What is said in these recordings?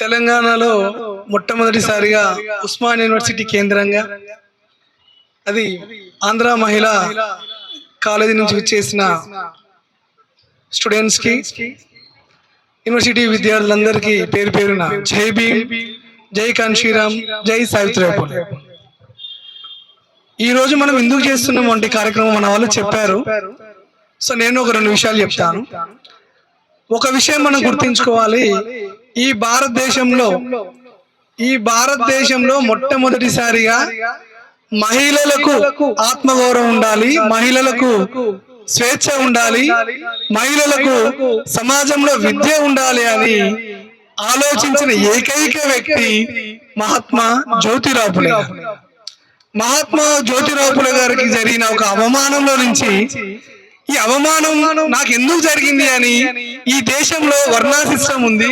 తెలంగాణలో మొట్టమొదటిసారిగా ఉస్మాన్ యూనివర్సిటీ కేంద్రంగా అది ఆంధ్ర మహిళా కాలేజీ నుంచి వచ్చేసిన స్టూడెంట్స్ కి యూనివర్సిటీ విద్యార్థులందరికీ పేరు పేరున జై భీమ్, జై కాన్షీరామ్, జై సావిత్రిబాయి. ఈ రోజు మనం ఎందుకు చేస్తున్నాం అంటే కార్యక్రమం మన వాళ్ళు చెప్పారు. సో నేను ఒక రెండు విషయాలు చెప్తాను. ఒక విషయం మనం గుర్తించుకోవాలి, ఈ భారతదేశంలో మొట్టమొదటిసారిగా మహిళలకు ఆత్మగౌరవం ఉండాలి, మహిళలకు స్వేచ్ఛ ఉండాలి, మహిళలకు సమాజంలో విద్య ఉండాలి అని ఆలోచించిన ఏకైక వ్యక్తి మహాత్మా జ్యోతిరావు ఫులే గారు. మహాత్మా జ్యోతిరావు ఫులే గారికి జరిగిన ఒక అవమానంలో నుంచి, ఈ అవమానం నాకు ఎందుకు జరిగింది అని, ఈ దేశంలో వర్ణ సిస్టమ్ ఉంది,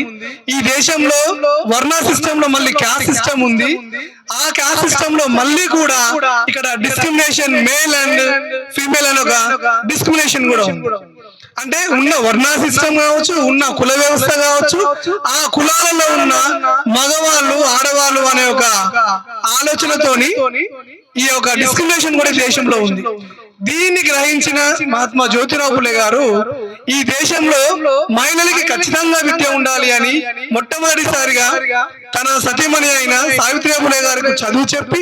ఈ దేశంలో వర్ణ సిస్టమ్ లో మళ్ళీ క్యాస్ట్ సిస్టమ్ ఉంది, ఆ క్యాస్ట్ సిస్టమ్ లో మళ్ళీ కూడా ఇక్కడ డిస్క్రిమినేషన్, మేల్ అండ్ ఫీమేల్ అని ఒక డిస్క్రిమినేషన్ కూడా ఉంది. అంటే ఉన్న వర్ణ సిస్టమ్ కావచ్చు, ఉన్న కుల వ్యవస్థ కావచ్చు, ఆ కులాలలో ఉన్న మగవాళ్ళు ఆడవాళ్ళు అనే ఒక ఆలోచనతోని ఈ యొక్క డిస్క్రిమినేషన్ కూడా దేశంలో ఉంది. దీన్ని గ్రహించిన మహాత్మా జ్యోతిరావు ఫులే గారు ఈ దేశంలో మహిళలకి ఖచ్చితంగా విద్య ఉండాలి అని మొట్టమొదటిసారిగా తన సతీమణి అయిన సావిత్రిబాయి ఫులే గారికి చదువు చెప్పి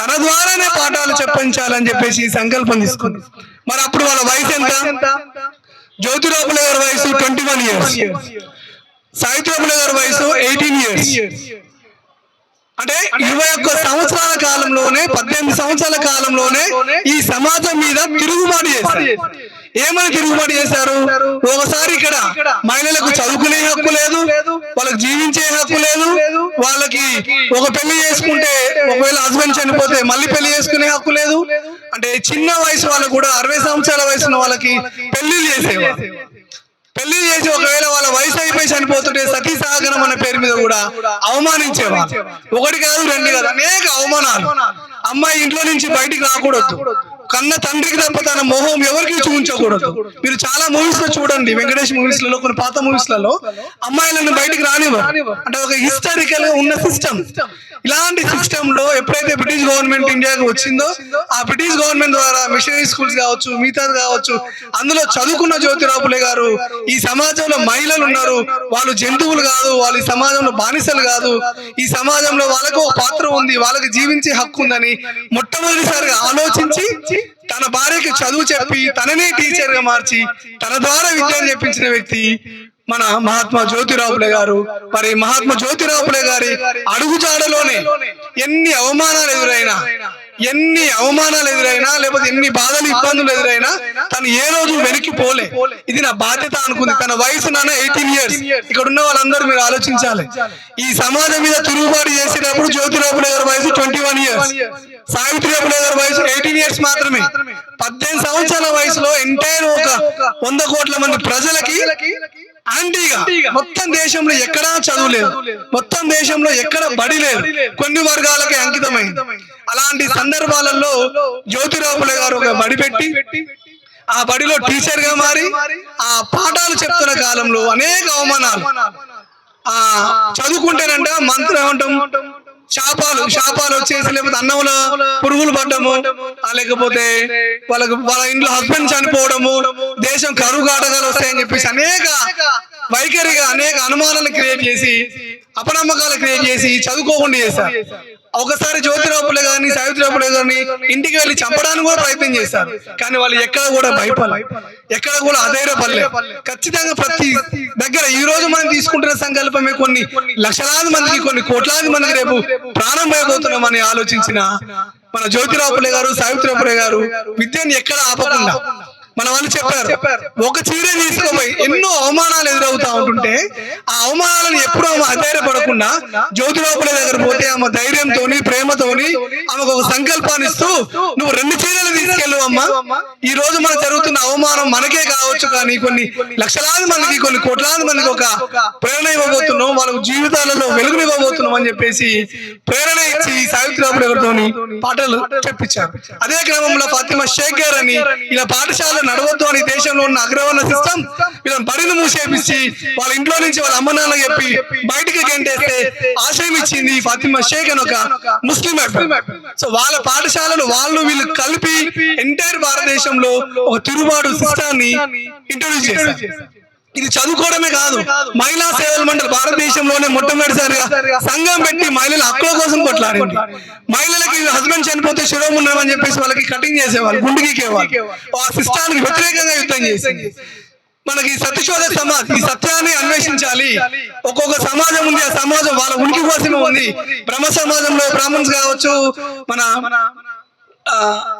తన ద్వారానే పాఠాలు చెప్పించాలని చెప్పేసి సంకల్పం తీసుకుంది. మరి అప్పుడు వాళ్ళ వయసు ఎంత? జ్యోతిరావు ఫులే గారి వయసు 21 years, సావిత్రిబాయి ఫులే గారి వయసు 18 years. అంటే 21 సంవత్సరాల కాలంలోనే, 18 సంవత్సరాల కాలంలోనే ఈ సమాజం మీద తిరుగుబాటు చేశారు. ఏమని తిరుగుబాటు చేశారు? ఒకసారి ఇక్కడ మహిళలకు చదువుకునే హక్కు లేదు, వాళ్ళకి జీవించే హక్కు లేదు, వాళ్ళకి ఒక పెళ్లి చేసుకుంటే ఒకవేళ హస్బెండ్ చనిపోతే మళ్ళీ పెళ్లి చేసుకునే హక్కు లేదు. అంటే చిన్న వయసు వాళ్ళకు కూడా 60 సంవత్సరాల వయసున్న వాళ్ళకి పెళ్లిళ్ళు చేసేవారు. పెళ్లి చేసి ఒకవేళ వాళ్ళ వయసు అయిపోయి చనిపోతుంటే సతీ సహగమనం అనే పేరు మీద కూడా అవమానించేవారు. ఒకటి కాదు, రెండు కాదు, అనేక అవమానాలు. అమ్మాయి ఇంట్లో నుంచి బయటికి రాకూడదు, కన్న తండ్రికి తప్ప తన మొహం ఎవరికి చూపించకూడదు. మీరు చాలా మూవీస్ లో చూడండి, వెంకటేష్ మూవీస్ లలో, కొన్ని పాత మూవీస్ లలో అమ్మాయిలను బయటికి రానివ్వరు. అంటే ఒక హిస్టారికల్ గా ఉన్న సిస్టమ్. ఇలాంటి సిస్టమ్ లో ఎప్పుడైతే బ్రిటిష్ గవర్నమెంట్ ఇండియాకి వచ్చిందో, ఆ బ్రిటిష్ గవర్నమెంట్ ద్వారా మిషనరీ స్కూల్స్ కావచ్చు, మిగతాది కావచ్చు, అందులో చదువుకున్న జ్యోతిరావు ఫులే గారు ఈ సమాజంలో మహిళలు ఉన్నారు, వాళ్ళు జంతువులు కాదు, వాళ్ళు ఈ సమాజంలో బానిసలు కాదు, ఈ సమాజంలో వాళ్ళకు ఒక పాత్ర ఉంది, వాళ్ళకి జీవించే హక్కు ఉందని మొట్టమొదటిసారిగా ఆలోచించి తన భార్యకి చదువు చెప్పి తననే టీచర్ గా మార్చి తన ద్వారా విద్యను చెప్పించిన వ్యక్తి మన మహాత్మా జ్యోతిరావు ఫులే గారు. మరి మహాత్మా జ్యోతిరావు ఫులే గారి అడుగుజాడలోనే ఎన్ని అవమానాలు ఎదురైనా లేకపోతే ఎన్ని బాధలు, ఇబ్బందులు ఎదురైనా తను ఏ రోజు వెనక్కిపోలే. ఇది నా బాధ్యత అనుకుంది. తన వయసు 18 years. ఇక్కడ ఉన్న వాళ్ళందరూ మీరు ఆలోచించాలి, ఈ సమాజం మీద తిరుగుబాటు చేసేటప్పుడు జ్యోతిరావు ఫులే గారి వయసు 21 years, సావిత్రిబాయి ఫులే గారి వయసు 18 years మాత్రమే. 18 సంవత్సరాల వయసులో ఎంటైర్ ఒక 100 కోట్ల మంది ప్రజలకి యాంటీగా, మొత్తం దేశంలో ఎక్కడా చదువు లేదు, మొత్తం దేశంలో ఎక్కడ బడి లేదు, కొన్ని వర్గాలకి అంకితమైంది. అలాంటి సందర్భాలలో జ్యోతిరావు ఫులే గారు ఒక బడి పెట్టి ఆ బడిలో టీచర్ గా మారి ఆ పాఠాలు చెప్తున్న కాలంలో అనేక అవమానాలు. చదువుకుంటేనంట మంత్రం ఏమంటాం, శాపాలు వచ్చేసి, లేకపోతే అన్నంలో పురుగులు పడ్డము, లేకపోతే వాళ్ళ ఇంట్లో హస్బెండ్ చనిపోవడము, దేశం కరువు కాటకాలు వస్తాయని చెప్పేసి అనేక వైఖరిగా అనేక అనుమానాలు క్రియేట్ చేసి, అపనమ్మకాలు క్రియేట్ చేసి చదువుకోకుండా చేశారు. ఒకసారి జ్యోతిరావు ఫులే గారిని, సావిత్రిబాయి ఫులే గారిని ఇంటికి వెళ్ళి చంపడానికి కూడా ప్రయత్నం చేశారు. కానీ వాళ్ళు ఎక్కడ కూడా భయపడలే, ఎక్కడ కూడా అధైర్యపడలే. ఖచ్చితంగా ప్రతి దగ్గర ఈ రోజు మనం తీసుకుంటున్న సంకల్పమే కొన్ని లక్షలాది మందికి, కొన్ని కోట్లాది మందికి రేపు ప్రాణం పోయబోతున్నామని ఆలోచించిన మన జ్యోతిరావు ఫులే గారు, సావిత్రిబాయి ఫులే గారు విద్యను ఎక్కడ ఆపకుండా మన వాళ్ళు చెప్పారు. ఒక చీర తీసుకోపోయి ఎన్నో అవమానాలు ఎదురవుతా ఉంటుంటే ఆ అవమానాలను ఎప్పుడూ ఆమె అధైర్యపడకుండా జ్యోతిరావు ఫులే దగ్గర పోతే ఆమె ధైర్యంతోని, ప్రేమతోని ఆమెకు ఒక సంకల్పాన్ని ఇస్తూ, నువ్వు 2 చీరలు తీసుకెళ్ళు అమ్మా, ఈ రోజు మనకు జరుగుతున్న అవమానం మనకే కావచ్చు, కానీ కొన్ని లక్షలాది మందికి, కొన్ని కోట్లాది మందికి ఒక ప్రేరణ ఇవ్వబోతున్నాం, వాళ్ళ జీవితాలలో వెలుగునివ్వబోతున్నాం అని చెప్పేసి ప్రేరణ ఇచ్చి సావిత్రిబాయి ఫులే గారితో పాటలు చెప్పించారు. అదే క్రమంలో ఫాతిమా షేక్ గారు అని ఇలా పాఠశాల నడవద్దు అని దేశంలో ఉన్న అగ్రవర్ణ సిస్టమ్ వీళ్ళని బడిని మూసేపించి వాళ్ళ ఇంట్లో నుంచి వాళ్ళ అమ్మ నాన్న చెప్పి బయటికి గంటేస్తే ఆశయం ఇచ్చింది ఫాతిమా షేక్ అని ఒక ముస్లిం. సో వాళ్ళ పాఠశాలలు వాళ్ళు వీళ్ళు కలిపి ఎంటైర్ భారతదేశంలో ఒక తిరుగుబాటు సిస్టాన్ని ఇంట్రొడ్యూస్ చేశారు. ఇది చదువుకోవడమే కాదు, మహిళా సేవల మండలి భారతదేశంలోనే మొట్టమొదటిసారిగా సంఘం పెట్టి మహిళల హక్కుల కోసం కొట్లాడింది. మహిళలకి హస్బెండ్ చనిపోతే శిరోముండం అని చెప్పేసి వాళ్ళకి కటింగ్ చేసేవాళ్ళు, గుండు గీకేవాళ్ళు. ఆ సిస్టానికి వ్యతిరేకంగా యుద్ధం చేసింది. మనకి సత్యశోధ సమాజ్ ఈ సత్యాన్ని అన్వేషించాలి. ఒక్కొక్క సమాజం ఉంది, ఆ సమాజం వాళ్ళ ఉనికి కోసమే ఉంది. బ్రహ్మ సమాజంలో బ్రాహ్మణ్స్ కావచ్చు, మన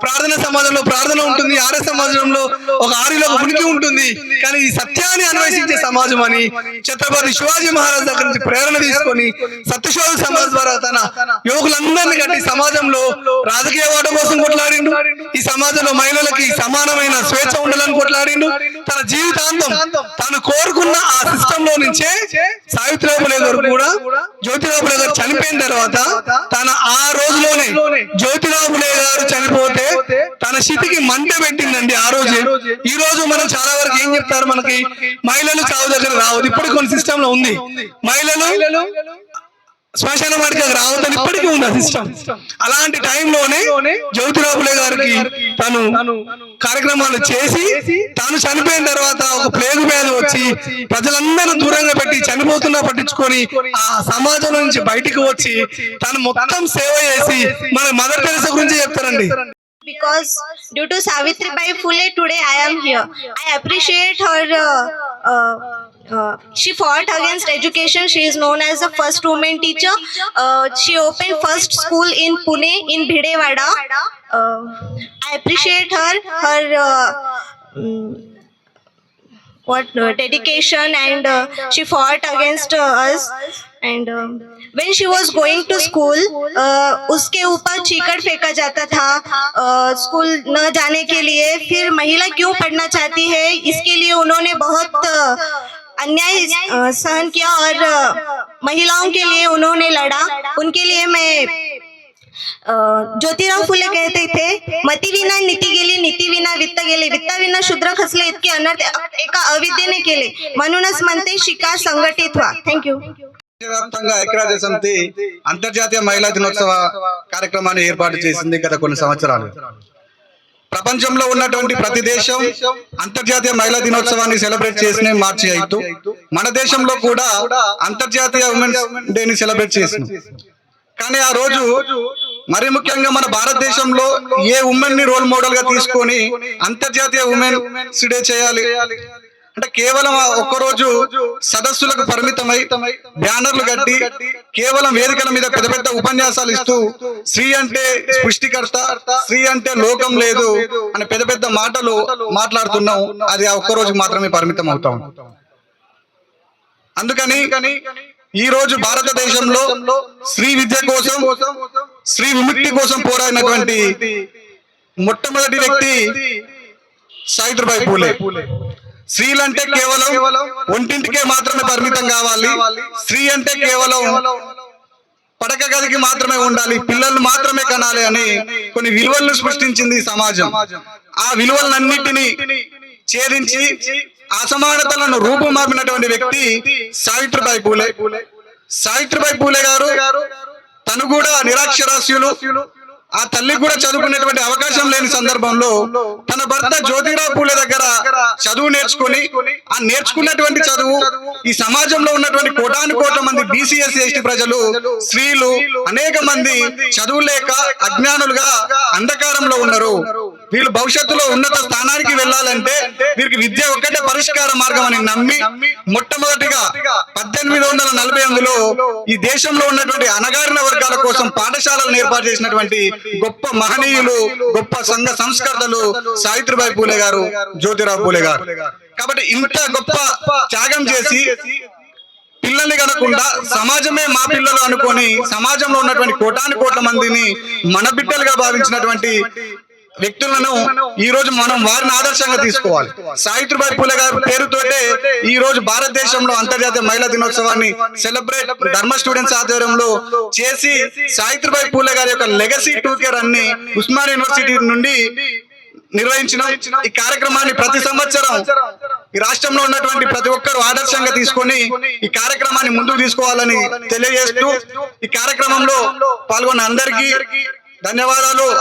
ప్రార్థన సమాజంలో ప్రార్థన ఉంటుంది, ఆర్య సమాజంలో ఒక ఆర్యలో ఒక ఉనికి ఉంటుంది. కానీ ఈ సత్యాన్ని అన్వేషించే సమాజం అని ఛత్రపతి శివాజీ మహారాజ్ దగ్గర నుంచి ప్రేరణ తీసుకొని సత్యశోధ సమాజ్ ద్వారా తన యువకులందరినీ కట్టి సమాజంలో రాజకీయ ఓట కోసం కొట్లాడిండు. ఈ సమాజంలో మహిళలకి సమానమైన స్వేచ్ఛ ఉండాలని కొట్లాడిండు. తన జీవితాంతం తను కోరుకున్న ఆ సిస్టమ్ లో నుంచే సావిత్రిబాయి ఫులే గారు కూడా జ్యోతిరావు ఫులే గారు చనిపోయిన తర్వాత తన ఆ రోజులోనే జ్యోతిరావు ఫులే గారు చనిపోతే తన స్థితికి మంట పెట్టిందండి ఆ రోజే. ఈ రోజు మనం చాలా వరకు ఏం చెప్తారు, మనకి మహిళలు చావు దగ్గర రావద్దు, ఇప్పటికి కొన్ని సిస్టమ్ లో ఉంది. మహిళలు శ్మశాన వాటికి రావద్దని ఇప్పటికీ ఉంది ఆ సిస్టమ్. అలాంటి టైంలోనే జ్యోతిరావు ఫులే గారికి తను కార్యక్రమాలు చేసి తాను చనిపోయిన తర్వాత ఒక ప్లేగు వ్యాధి వచ్చి ప్రజలందరూ దూరంగా పెట్టి చనిపోతున్నా పట్టించుకొని ఆ సమాజం నుంచి బయటికి వచ్చి తను మొత్తం సేవ చేసి మన మదర్ టెరెసా గురించి చెప్తారండి. Because due to Savitribai Phule today I am here. I appreciate her. She fought against education. She is known as the first woman teacher. She opened first school in Pune in Bhidewada. I appreciate her dedication, and she fought against us. And when she was going to school, उसके ऊपर चीकड़ फेंका जाता था school न जाने के लिए. फिर महिला क्यों पढ़ना चाहती है, इसके लिए उन्होंने बहुत अन्याय सहन किया और महिलाओं के लिए उन्होंने लड़ा. उनके लिए मैं ज्योतिराव फुले कहते थे, मती विना नीती गेली, नीती विना वित्त गेले, वित्त विना शूद्र खसले, इतके अनर्थ एका अविद्येने केले. म्हणूनच म्हणते शिका, संघटित व्हा. थँक्यू. వ్యాప్తంగా ఐక్యరాజ్య సమితి అంతర్జాతీయ మహిళా దినోత్సవ కార్యక్రమాన్ని ఏర్పాటు చేసింది గత కొన్ని సంవత్సరాలు. ప్రపంచంలో ఉన్నటువంటి ప్రతి దేశం అంతర్జాతీయ మహిళా దినోత్సవాన్ని సెలబ్రేట్ చేసిన మార్చి 5. మన దేశంలో కూడా అంతర్జాతీయ ఉమెన్స్ డేని సెలబ్రేట్ చేసింది. కానీ ఆ రోజు మరి ముఖ్యంగా మన భారతదేశంలో ఏ ఉమెన్ ని రోల్ మోడల్ గా తీసుకొని అంతర్జాతీయ ఉమెన్స్ డే చేయాలి అంటే కేవలం ఒక్కరోజు సదస్సులకు పరిమితమై బ్యానర్లు కట్టి కేవలం వేదికల మీద పెద్ద పెద్ద ఉపన్యాసాలు ఇస్తూ స్త్రీ అంటే సృష్టికర్త, స్త్రీ అంటే లోకం లేదు అని పెద్ద పెద్ద మాటలు మాట్లాడుతున్నాం. అది ఆ ఒక్కరోజు మాత్రమే పరిమితం అవుతాం. అందుకని ఈ రోజు భారతదేశంలో స్త్రీ విద్య కోసం, స్త్రీ విముక్తి కోసం పోరాడినటువంటి మొట్టమొదటి వ్యక్తి సావిత్రిబాయి ఫులే. స్త్రీలంటే కేవలం ఒంటింటికే మాత్రమే పరిమితం కావాలి, స్త్రీ అంటే కేవలం పడక గదికి మాత్రమే ఉండాలి, పిల్లలు మాత్రమే కనాలి అని కొన్ని విలువలను సృష్టించింది ఈ సమాజం. ఆ విలువలన్నింటినీ ఛేదించి అసమానతలను రూపుమాపినటువంటి వ్యక్తి సావిత్రిబాయి ఫులే. సావిత్రిబాయి ఫులే గారు తను కూడా నిరక్షరాస్యులు, ఆ తల్లి కూడా చదువుకునేటువంటి అవకాశం లేని సందర్భంలో తన భర్త జ్యోతిరావు ఫులే దగ్గర చదువు నేర్చుకుని, ఆ నేర్చుకున్నటువంటి చదువు ఈ సమాజంలో ఉన్నటువంటి కోటాను కోట్ల మంది బీసీఎస్సీ ఎస్టీ ప్రజలు, స్త్రీలు అనేక మంది చదువు లేక అజ్ఞానులుగా అంధకారంలో ఉన్నారు. వీళ్ళు భవిష్యత్తులో ఉన్నత స్థానానికి వెళ్ళాలంటే వీరికి విద్య ఒక్కటే పరిష్కార మార్గం అని నమ్మి మొట్టమొదటిగా 1848లో ఈ దేశంలో ఉన్నటువంటి అణగారిన వర్గాల కోసం పాఠశాలలను ఏర్పాటు చేసినటువంటి గొప్ప మహనీయులు, గొప్ప సంఘ సంస్కర్తలు సావిత్రిబాయి ఫులే గారు, జ్యోతిరావు ఫులే గారు. కాబట్టి ఇంత గొప్ప త్యాగం చేసి పిల్లల్ని కనకుండా సమాజమే మా పిల్లలు అనుకొని సమాజంలో ఉన్నటువంటి కోటాను కోట్ల మందిని మన బిడ్డలుగా భావించినటువంటి వ్యక్తులను ఈ రోజు మనం వారిని ఆదర్శంగా తీసుకోవాలి. సావిత్రిబాయి ఫులే గారి పేరుతోటే ఈ రోజు భారతదేశంలో అంతర్జాతీయ మహిళా దినోత్సవాన్ని సెలబ్రేట్ ధర్మ స్టూడెంట్స్ ఆధ్వర్యంలో చేసి సావిత్రిబాయి ఫులే గారి యొక్క లెగసీ టూకేర్ అన్ని ఉస్మానియా యూనివర్సిటీ నుండి నిర్వహించిన ఈ కార్యక్రమాన్ని ప్రతి సంవత్సరం ఈ రాష్ట్రంలో ఉన్నటువంటి ప్రతి ఒక్కరు ఆదర్శంగా తీసుకొని ఈ కార్యక్రమాన్ని ముందుకు తీసుకోవాలని తెలియజేస్తూ ఈ కార్యక్రమంలో పాల్గొన్న అందరికీ ధన్యవాదాలు.